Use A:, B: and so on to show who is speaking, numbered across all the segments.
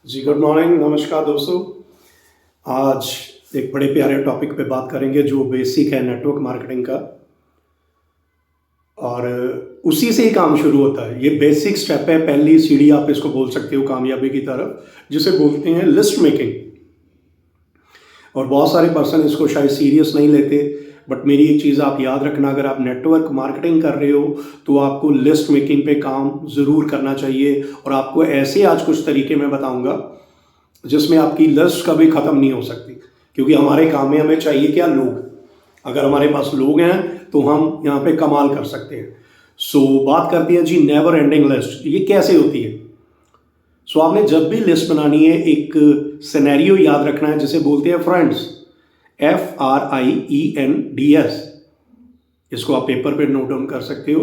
A: जी good morning, नमस्कार दोस्तों। आज एक बड़े प्यारे टॉपिक पे बात करेंगे जो बेसिक है नेटवर्क मार्केटिंग का। और उसी से ही काम शुरू होता है। ये बेसिक स्टेप है, पहली सीढ़ी आप इसको बोल सकते हो कामयाबी की तरफ, जिसे बोलते हैं लिस्ट मेकिंग। और बहुत सारे पर्सन इसको शायद सीरियस नहीं लेते, बट मेरी एक चीज़ आप याद रखना, अगर आप नेटवर्क मार्केटिंग कर रहे हो तो आपको लिस्ट मेकिंग पे काम ज़रूर करना चाहिए। और आपको ऐसे आज कुछ तरीके मैं बताऊंगा जिसमें आपकी लिस्ट कभी ख़त्म नहीं हो सकती, क्योंकि हमारे काम में हमें चाहिए क्या? लोग। अगर हमारे पास लोग हैं तो हम यहाँ पे कमाल कर सकते हैं। बात करते हैं जी नेवर एंडिंग लिस्ट। ये कैसे होती है? आपने जब भी लिस्ट बनानी है, एक सिनेरियो याद रखना है जिसे बोलते हैं फ्रेंड्स, FRIENDS। इसको आप पेपर पे नोट डाउन कर सकते हो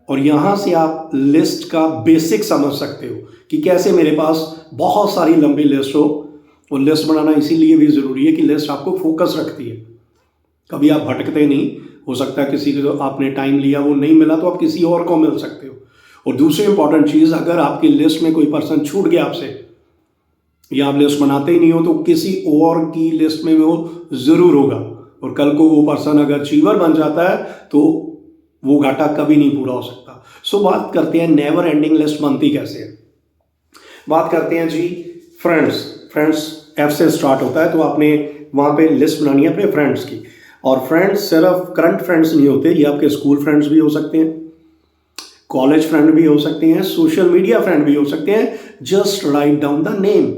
A: और यहाँ से आप लिस्ट का बेसिक समझ सकते हो कि कैसे मेरे पास बहुत सारी लंबी लिस्ट हो। और लिस्ट बनाना इसीलिए भी ज़रूरी है कि लिस्ट आपको फोकस रखती है, कभी आप भटकते नहीं। हो सकता है किसी को आपने टाइम लिया, वो नहीं मिला, तो आप किसी और को मिल सकते हो। और दूसरी इंपॉर्टेंट चीज़, अगर आपकी लिस्ट में कोई पर्सन छूट गया आपसे, या आप लिस्ट बनाते ही नहीं हो, तो किसी और की लिस्ट में वो ज़रूर होगा। और कल को वो पर्सन अगर अचीवर बन जाता है तो वो घाटा कभी नहीं पूरा हो सकता। बात करते हैं नेवर एंडिंग लिस्ट बनती कैसे है। बात करते हैं जी फ्रेंड्स। फ्रेंड्स F से स्टार्ट होता है, तो आपने वहाँ पे लिस्ट बनानी है अपने फ्रेंड्स की। और फ्रेंड्स सिर्फ करंट फ्रेंड्स नहीं होते, ये आपके स्कूल फ्रेंड्स भी हो सकते हैं, कॉलेज फ्रेंड भी हो सकते हैं, सोशल मीडिया फ्रेंड भी हो सकते हैं। Just write down the name.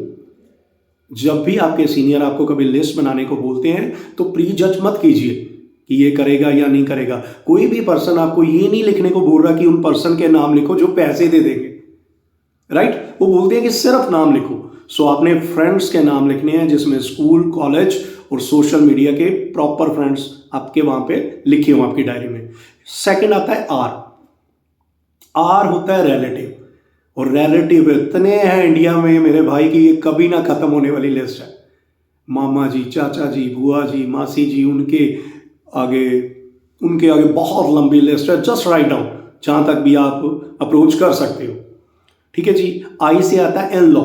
A: जब भी आपके सीनियर आपको कभी लिस्ट बनाने को बोलते हैं तो प्री जज मत कीजिए कि ये करेगा या नहीं करेगा। कोई भी पर्सन आपको ये नहीं लिखने को बोल रहा कि उन पर्सन के नाम लिखो जो पैसे दे देंगे, राइट? वो बोलते हैं कि सिर्फ नाम लिखो। आपने फ्रेंड्स के नाम लिखने हैं जिसमें स्कूल, कॉलेज और सोशल मीडिया के प्रॉपर फ्रेंड्स आपके वहां पे लिखे हो आपकी डायरी में। सेकंड आता है आर। आर होता है रिलेटिव। और रिलेटिव इतने हैं इंडिया में मेरे भाई की ये कभी ना खत्म होने वाली लिस्ट है। मामा जी, चाचा जी, बुआ जी, मासी जी, उनके आगे बहुत लंबी लिस्ट है। जस्ट राइट डाउन, जहां तक भी आप अप्रोच कर सकते हो। ठीक है जी। आई से आता है इन लॉ।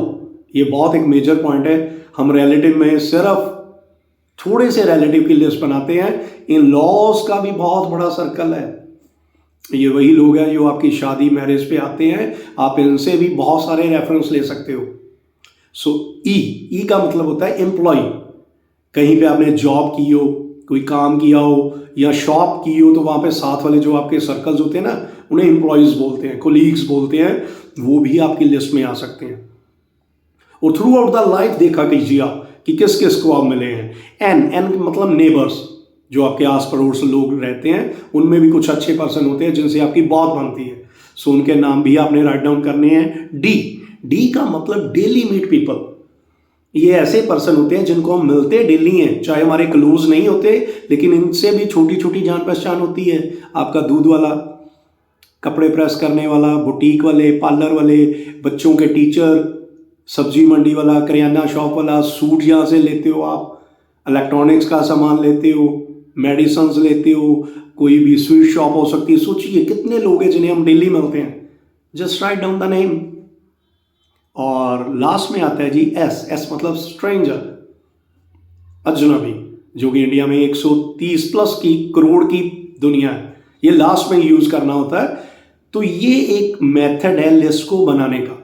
A: ये बहुत एक मेजर पॉइंट है। हम रिलेटिव में सिर्फ थोड़े से रिलेटिव की लिस्ट बनाते हैं, इन लॉज का भी बहुत बड़ा सर्कल है। ये वही लोग हैं जो आपकी शादी, मैरिज पे आते हैं, आप इनसे भी बहुत सारे रेफरेंस ले सकते हो। ई का मतलब होता है एम्प्लॉय। कहीं पे आपने जॉब की हो, कोई काम किया हो या शॉप की हो, तो वहां पे साथ वाले जो आपके सर्कल्स होते हैं ना, उन्हें एम्प्लॉयज बोलते हैं, कोलीग्स बोलते हैं। वो भी आपकी लिस्ट में आ सकते हैं। और थ्रू आउट द लाइफ देखा कीजिए आप कि किस किस को आप मिले हैं। एन मतलब नेबर्स, जो आपके आस पड़ोस लोग रहते हैं, उनमें भी कुछ अच्छे पर्सन होते हैं जिनसे आपकी बहुत बनती है। उनके नाम भी आपने राइट डाउन करने हैं। डी का मतलब डेली मीट पीपल। ये ऐसे पर्सन होते हैं जिनको हम मिलते डेली हैं, चाहे हमारे क्लोज नहीं होते, लेकिन इनसे भी छोटी छोटी जान पहचान होती है। आपका दूध वाला, कपड़े प्रेस करने वाला, बुटीक वाले, पार्लर वाले, बच्चों के टीचर, सब्जी मंडी वाला, करियाना शॉप वाला, सूट जहाँ से लेते हो आप, इलेक्ट्रॉनिक्स का सामान लेते हो, मेडिसिन लेते हो, कोई भी स्वीट शॉप हो सकती है। सोचिए कितने लोग हैं जिन्हें हम डेली मिलते हैं। Just write down the name. और लास्ट में आता है जी एस मतलब स्ट्रेंजर, अजनबी, जो कि इंडिया में 130 प्लस की करोड़ की दुनिया है। ये लास्ट में यूज करना होता है। तो ये एक मेथड है लिस्ट को बनाने का।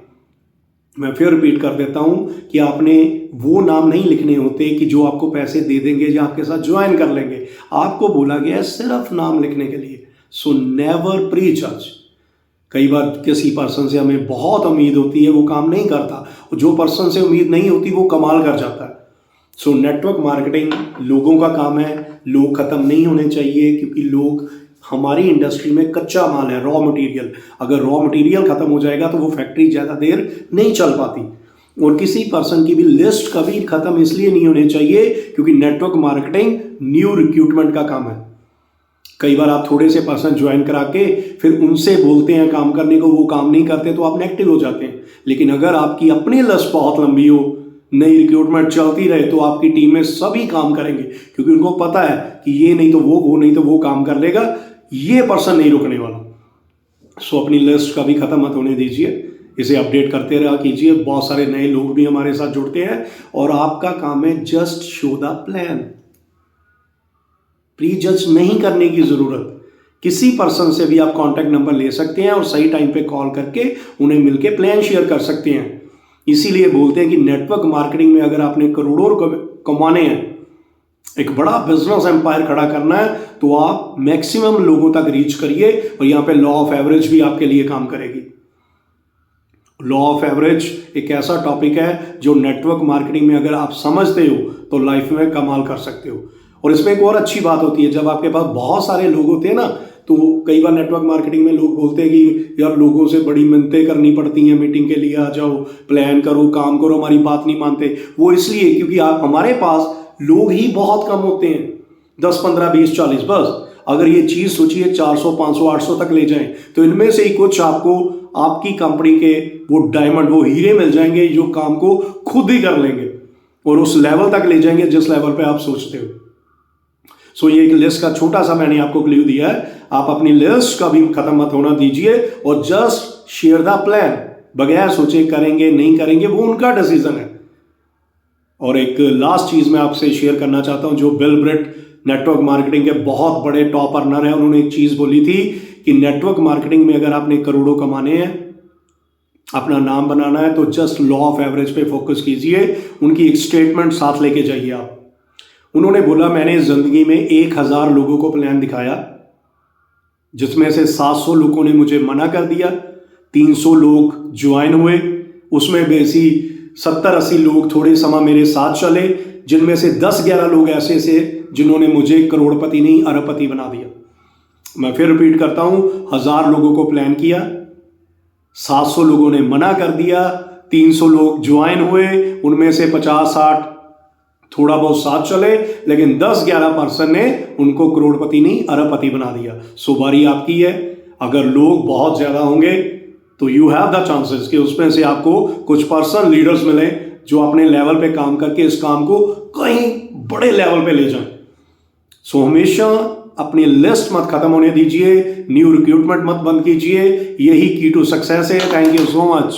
A: मैं फिर रिपीट कर देता हूं कि आपने वो नाम नहीं लिखने होते कि जो आपको पैसे दे देंगे या आपके साथ ज्वाइन कर लेंगे। आपको बोला गया है सिर्फ नाम लिखने के लिए। नेवर प्री जज। कई बार किसी पर्सन से हमें बहुत उम्मीद होती है, वो काम नहीं करता, और जो पर्सन से उम्मीद नहीं होती वो कमाल कर जाता है। नेटवर्क मार्केटिंग लोगों का काम है। लोग खत्म नहीं होने चाहिए, क्योंकि लोग हमारी इंडस्ट्री में कच्चा माल है, रॉ मटेरियल। अगर रॉ मटेरियल खत्म हो जाएगा तो वो फैक्ट्री ज़्यादा देर नहीं चल पाती। और किसी पर्सन की भी लिस्ट कभी खत्म इसलिए नहीं होनी चाहिए क्योंकि नेटवर्क मार्केटिंग न्यू रिक्रूटमेंट का काम है। कई बार आप थोड़े से पर्सन ज्वाइन करा के फिर उनसे बोलते हैं काम करने को, वो काम नहीं करते तो आप नेगेटिव हो जाते हैं। लेकिन अगर आपकी अपनी लिस्ट बहुत लंबी हो, नई रिक्रूटमेंट चलती रहे, तो आपकी टीम में सभी काम करेंगे, क्योंकि उनको पता है कि ये नहीं तो वो नहीं तो वो काम कर लेगा, ये पर्सन नहीं रुकने वाला। अपनी लिस्ट कभी खत्म मत होने दीजिए। इसे अपडेट करते रहा कीजिए। बहुत सारे नए लोग भी हमारे साथ जुड़ते हैं और आपका काम है just show the plan. Pre जज नहीं करने की जरूरत। किसी पर्सन से भी आप कांटेक्ट नंबर ले सकते हैं और सही टाइम पे कॉल करके उन्हें मिलके प्लान शेयर कर सकते हैं। इसीलिए बोलते हैं कि नेटवर्क मार्केटिंग में अगर आपने करोड़ों कमाने हैं, एक बड़ा बिजनेस एम्पायर खड़ा करना है, तो आप मैक्सिमम लोगों तक रीच करिए। और यहां पे लॉ ऑफ एवरेज भी आपके लिए काम करेगी। लॉ ऑफ एवरेज एक ऐसा टॉपिक है जो नेटवर्क मार्केटिंग में अगर आप समझते हो तो लाइफ में कमाल कर सकते हो। और इसमें एक और अच्छी बात होती है, जब आपके पास बहुत सारे लोग होते हैं ना, तो कई बार नेटवर्क मार्केटिंग में लोग बोलते हैं कि यार लोगों से बड़ी मिन्नतें करनी पड़ती हैं, मीटिंग के लिए आ जाओ, प्लान करो, काम करो, हमारी बात नहीं मानते। वो इसलिए क्योंकि हमारे पास लोग ही बहुत कम होते हैं, 10, 15, 20, 40 बस। अगर ये चीज सोचिए 400, 500, 800 तक ले जाएं, तो इनमें से ही कुछ आपको आपकी कंपनी के वो डायमंड, वो हीरे मिल जाएंगे जो काम को खुद ही कर लेंगे और उस लेवल तक ले जाएंगे जिस लेवल पे आप सोचते हो। सो ये एक लिस्ट का छोटा सा मैंने आपको क्लू दिया है। आप अपनी लिस्ट का भी खत्म मत होना दीजिए और जस्ट शेयर द प्लान, बगैर सोचे करेंगे नहीं करेंगे वो उनका डिसीजन है। और एक लास्ट चीज मैं आपसे शेयर करना चाहता हूं, जो बिल ब्रेट नेटवर्क मार्केटिंग के बहुत बड़े टॉप अर्नर है, उन्होंने एक चीज बोली थी कि नेटवर्क मार्केटिंग में अगर आपने करोड़ों कमाने हैं, अपना नाम बनाना है, तो जस्ट लॉ ऑफ एवरेज पे फोकस कीजिए। उनकी एक स्टेटमेंट साथ लेके जाइए आप। उन्होंने बोला, मैंने जिंदगी में 1000 लोगों को प्लान दिखाया, जिसमें से 700 लोगों ने मुझे मना कर दिया, 300 लोग ज्वाइन हुए, उसमें बेसी 70-80 लोग थोड़े समय मेरे साथ चले, जिनमें से 10-11 लोग ऐसे थे जिन्होंने मुझे करोड़पति नहीं अरबपति बना दिया। मैं फिर रिपीट करता हूं, 1000 लोगों को प्लान किया, 700 लोगों ने मना कर दिया, 300 लोग ज्वाइन हुए, उनमें से 50-60 थोड़ा बहुत साथ चले, लेकिन 10-11% ने उनको करोड़पति नहीं अरबपति बना दिया। सो बारी आपकी है। अगर लोग बहुत ज्यादा होंगे तो यू हैव द चांसेस कि उसमें से आपको कुछ पर्सन लीडर्स मिले जो अपने लेवल पे काम करके इस काम को कहीं बड़े लेवल पे ले जाएं। सो हमेशा अपनी लिस्ट मत खत्म होने दीजिए, न्यू रिक्रूटमेंट मत बंद कीजिए। यही की टू सक्सेस है। Thank you so much.